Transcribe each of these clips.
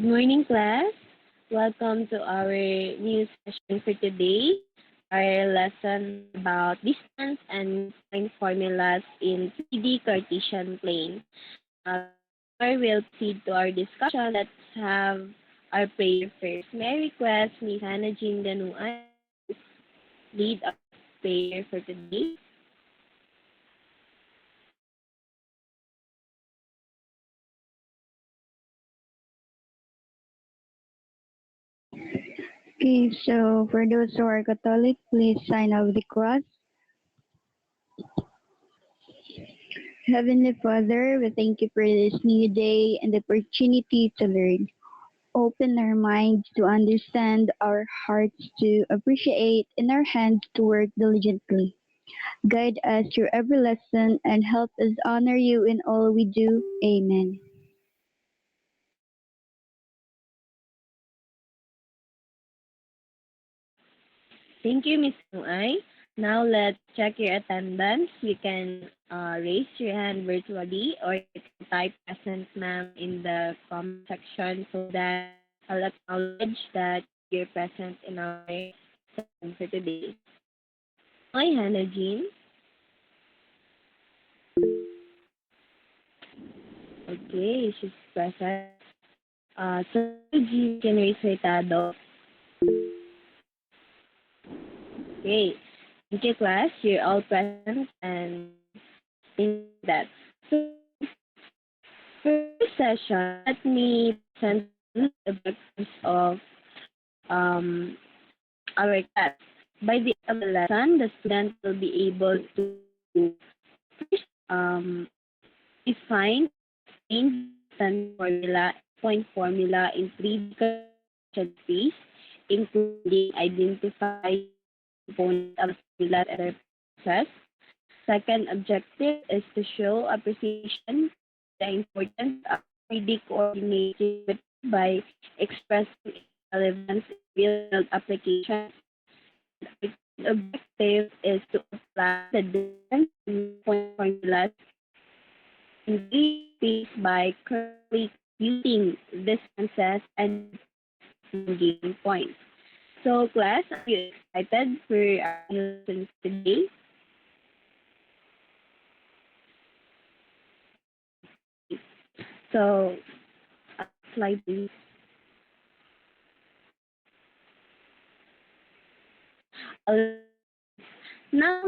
Good morning, class. Welcome to our new session for today. Our lesson about distance and point formulas in 3D Cartesian plane. Before we'll proceed to our discussion, let's have our prayer first. May I request Miss Hannah Jean Danuan lead our prayer for today? Okay, so for those who are Catholic, please sign of the cross. Heavenly Father, we thank you for this new day and the opportunity to learn. Open our minds to understand, our hearts to appreciate, and our hands to work diligently. Guide us through every lesson and help us honor you in all we do. Amen. Thank you, Miss Nuay. Now let's check your attendance. You can raise your hand virtually or you can type present ma'am in the comment section so that I'll acknowledge that you're present in our session for today. Hi, Hannah Jean. Okay, she's present. So Jean can raise her tado. Okay. Thank you, class. You're all present and think that. So for this session, let me present the objectives of um, our class. By the end of the lesson, the student will be able to first define main distance formula, point formula in three dimensional space, including identify components of formula and their process. Second objective is to show appreciation the importance of 3D coordinating by expressing relevance in real-world applications. The objective is to apply the different point formulas in each space by correctly computing distances and gain points. So, class, are you excited for our lessons today? So, slide please. Uh, Now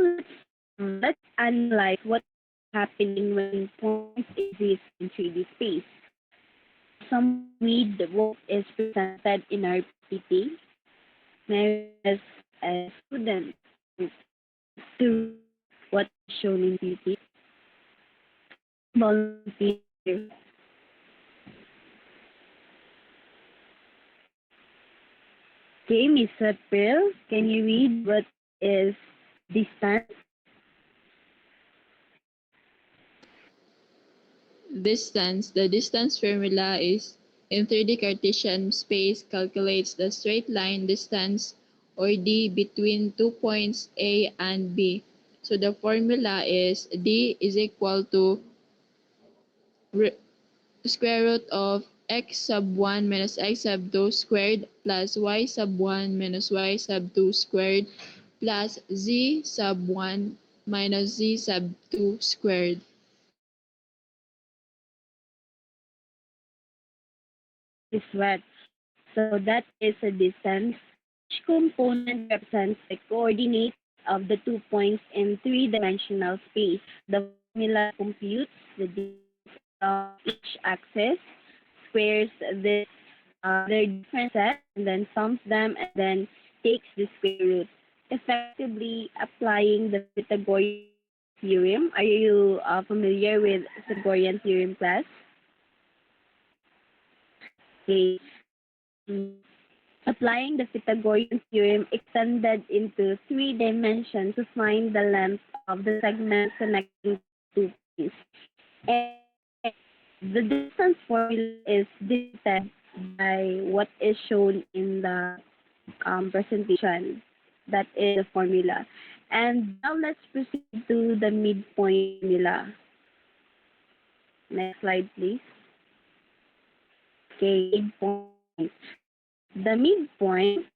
let's analyze what's happening when points exist in 3D space. Some read what is presented in our PPT. Maybe as a student to what is shown in PPT. Volunteer. Okay, Miss April, can you read what is distance? The distance formula is in 3D Cartesian space calculates the straight line distance or d between 2 points A and B. So the formula is d is equal to square root of x sub 1 minus x sub 2 squared plus y sub 1 minus y sub 2 squared plus z sub 1 minus z sub 2 squared. Is what? So that is a distance. Each component represents the coordinates of the 2 points in three-dimensional space. The formula computes the distance of each axis, squares their differences, and then sums them, and then takes the square root, effectively applying the Pythagorean theorem. Are you familiar with Pythagorean theorem, class? Okay. Mm. Applying the Pythagorean theorem extended into three dimensions to find the length of the segment connecting two points. And the distance formula is dictated by what is shown in the presentation. That is the formula. And now let's proceed to the midpoint formula. Next slide, please. Okay, midpoint. The midpoint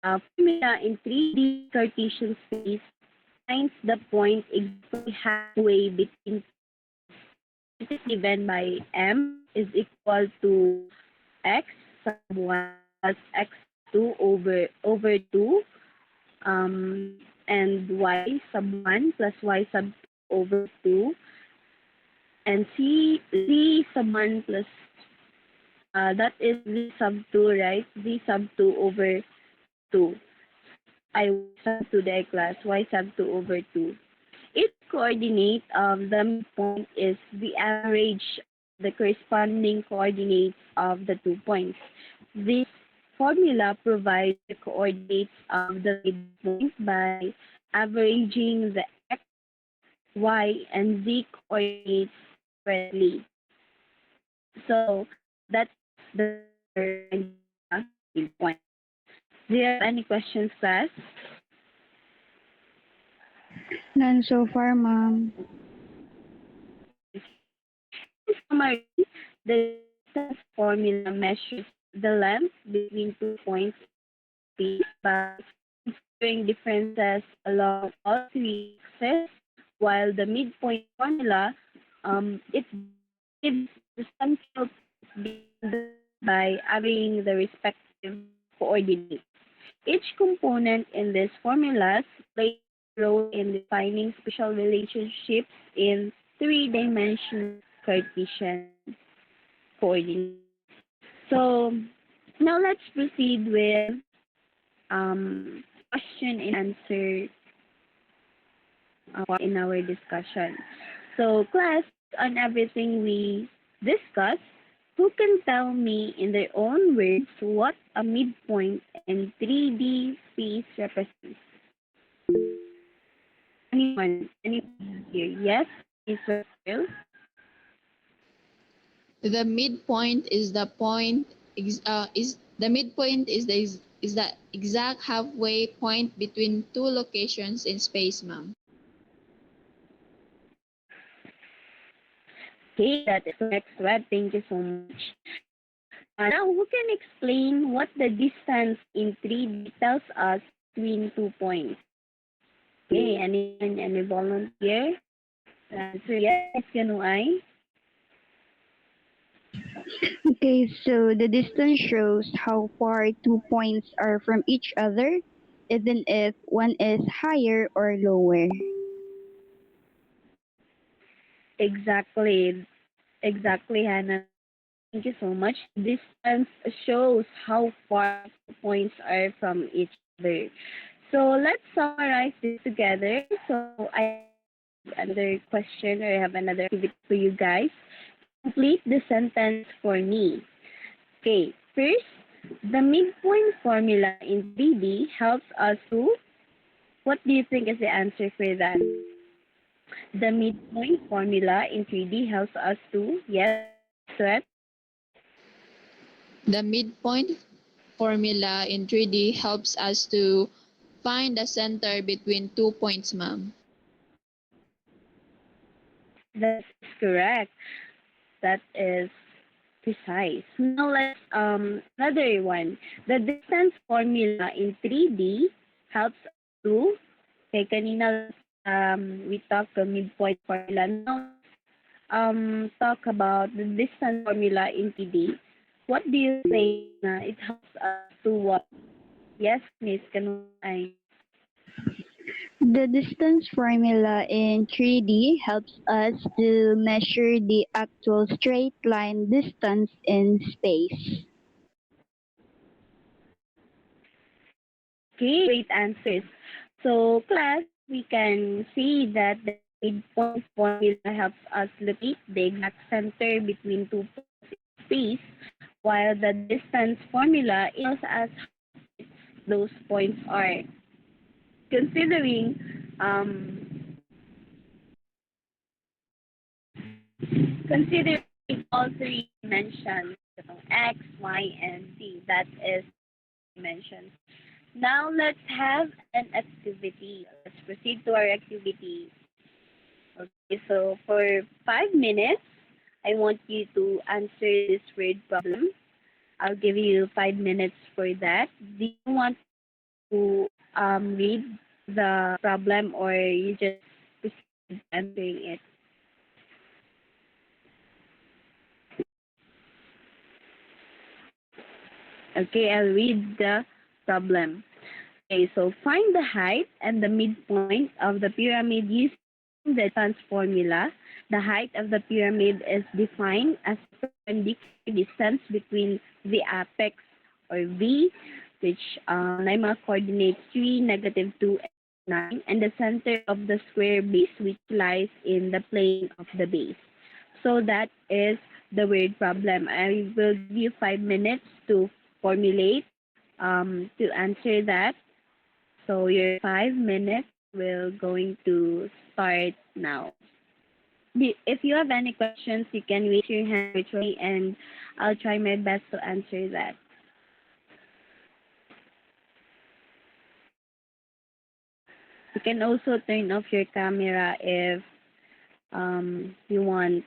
formula in 3D Cartesian space finds the point exactly halfway between. It is given by m is equal to x sub 1 plus x2 over 2 and y sub 1 plus y sub 2 over 2 and z sub 1 plus that is z sub 2, right? Z sub 2 over 2. I sub 2 the class, y sub 2 over 2. Its coordinate of the midpoint is the average of the corresponding coordinates of the 2 points. This formula provides the coordinates of the midpoint by averaging the x, y, and z coordinates separately. So that's the midpoint. Do you have any questions, class? None so far, ma'am. Summary, the distance formula measures the length between 2 points by considering differences along all 3 axes, while the midpoint formula it gives the central point by adding the respective coordinates. Each component in these formulas plays a role in defining spatial relationships in three-dimensional Cartesian coordinates. So now let's proceed with question and answer in our discussion. So class, on everything we discussed, who can tell me in their own words what a midpoint in 3D space represents? Anyone? Anyone here? Yes, Israel? The midpoint is the point is the midpoint is the exact halfway point between two locations in space, ma'am. Okay, that is correct, Swed. Thank you so much. Now, who can explain what the distance in 3D tells us between 2 points? Okay, anyone, any volunteer? Answer yes, Kanuay. Okay, so the distance shows how far 2 points are from each other, even if one is higher or lower. Exactly, Hannah. Thank you so much. Distance shows how far 2 points are from each other. So let's summarize this together. So I have another question or I have another activity for you guys. Complete the sentence for me. Okay, first, the midpoint formula in 3D helps us to, what do you think is the answer for that? The midpoint formula in 3D helps us to, yes, Sweat? The midpoint formula in 3D helps us to find the center between 2 points, ma'am. That is correct. That is precise. Now let's another one. The distance formula in 3D helps us to, okay, kanina we talked the midpoint formula. Now talk about the distance formula in 3D. What do you think it helps us to what? Yes, Miss Kanunay. The distance formula in 3D helps us to measure the actual straight line distance in space. Okay, great answers. So, class, we can see that the midpoint formula helps us locate the exact center between 2 points in space, while the distance formula tells us how those points are. Considering considering all three dimensions, x, y, and z, that is dimensions. Now let's have an activity. Let's proceed to our activity. Okay, so for 5 minutes, I want you to answer this word problem. I'll give you 5 minutes for that. Do you want to read the problem, or you just proceed answering it? Okay, I'll read the problem. Okay, so find the height and the midpoint of the pyramid using the distance formula. The height of the pyramid is defined as the perpendicular distance between the apex, or V, which NYMA coordinates 3, -2, and 9, and the center of the square base, which lies in the plane of the base. So that is the word problem. I will give you 5 minutes to formulate, to answer that. So your 5 minutes will going to start now. If you have any questions, you can raise your hand virtually, and I'll try my best to answer that. You can also turn off your camera if you want.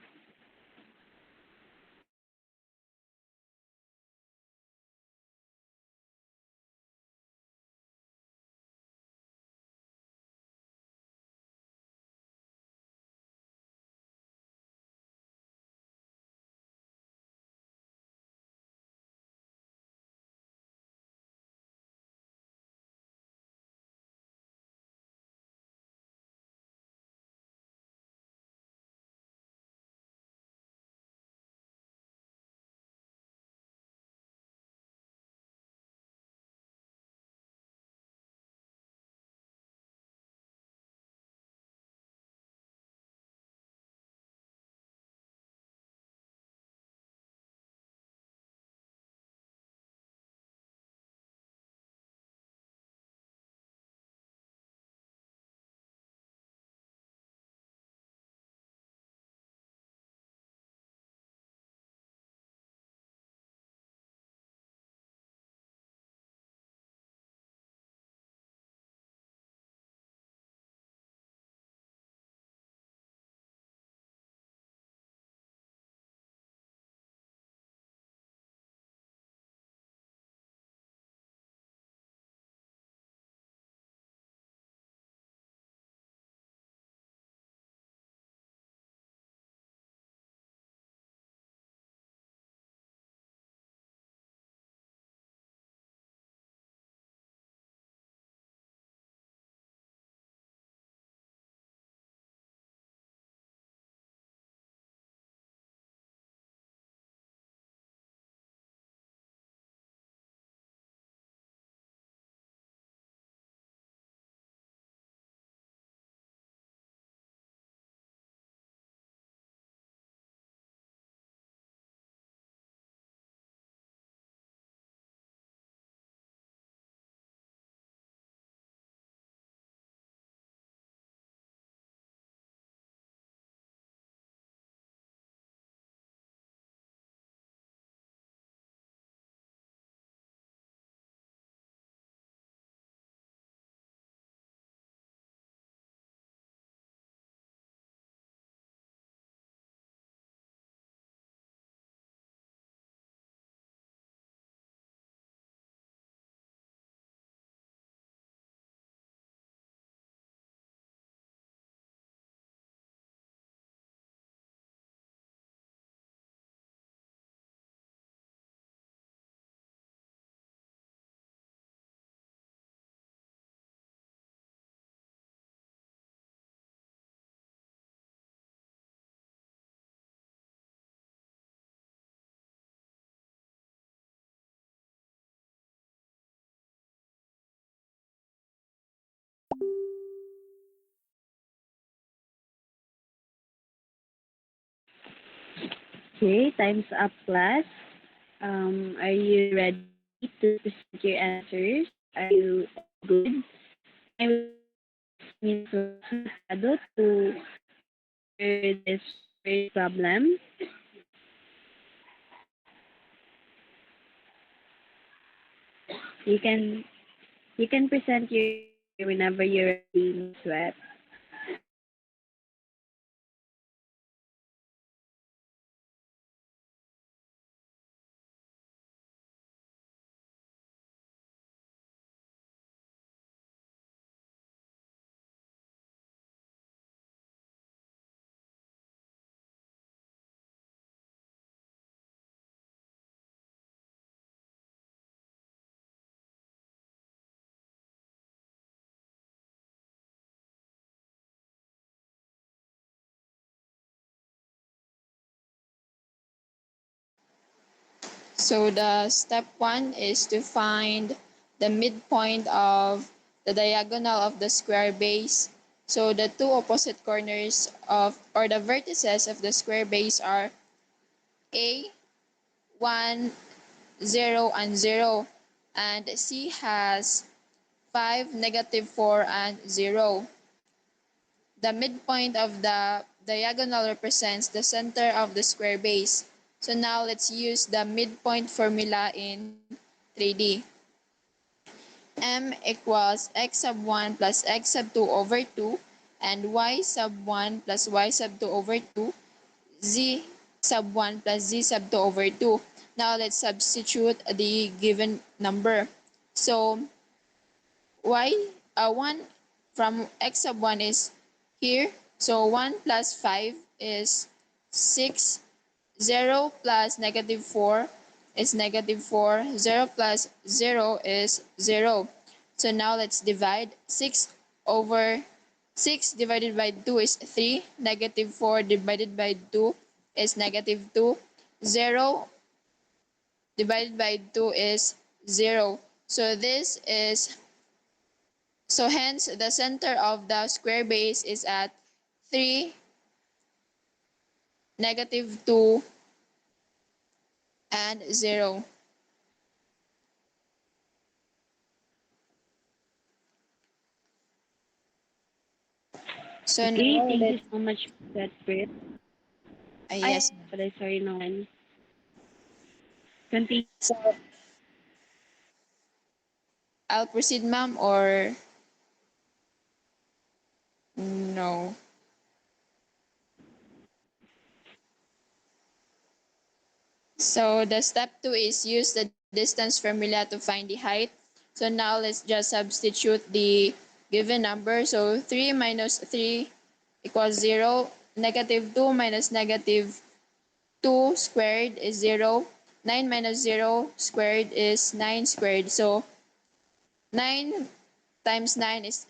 Okay, time's up, class. Are you ready to present your answers? Are you good? I will need to answer this first problem. You can you can present your whenever you're ready, Ms. Web. So the step 1 is to find the midpoint of the diagonal of the square base. So the two opposite corners of or the vertices of the square base are A, 1, 0, and 0, and C has 5, -4, and 0. The midpoint of the diagonal represents the center of the square base. So now let's use the midpoint formula in 3D. M equals x sub 1 plus x sub 2 over 2 and y sub 1 plus y sub 2 over 2, z sub 1 plus z sub 2 over 2. Now let's substitute the given number. So 1 from x sub 1 is here. So 1 plus 5 is 6. 0 plus -4 is -4. 0 plus 0 is 0. So now let's divide. 6 over 6 divided by 2 is 3. -4 divided by 2 is -2. 0 divided by 2 is 0. So hence the center of the square base is at 3, -2, and 0. So Okay, now thank you let's so much for that, Brit. yes. But I sorry, no one. Continue. So I'll proceed, ma'am, or no? So the step 2 is use the distance formula to find the height. So now let's just substitute the given number. So 3 minus 3 equals 0. -2 minus -2 squared is 0. 9 minus 0 squared is 9 squared. So 9 times 9 is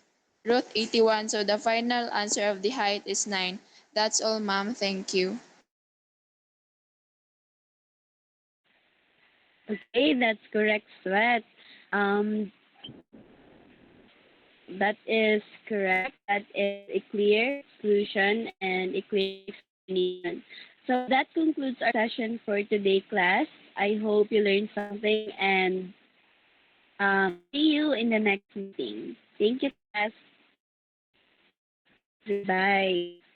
root 81. So the final answer of the height is 9. That's all, ma'am. Thank you. Okay, that's correct, Sweat. Um, that is correct. That is a clear solution and a clear explanation. So that concludes our session for today, class. I hope you learned something and see you in the next meeting. Thank you, class. Goodbye.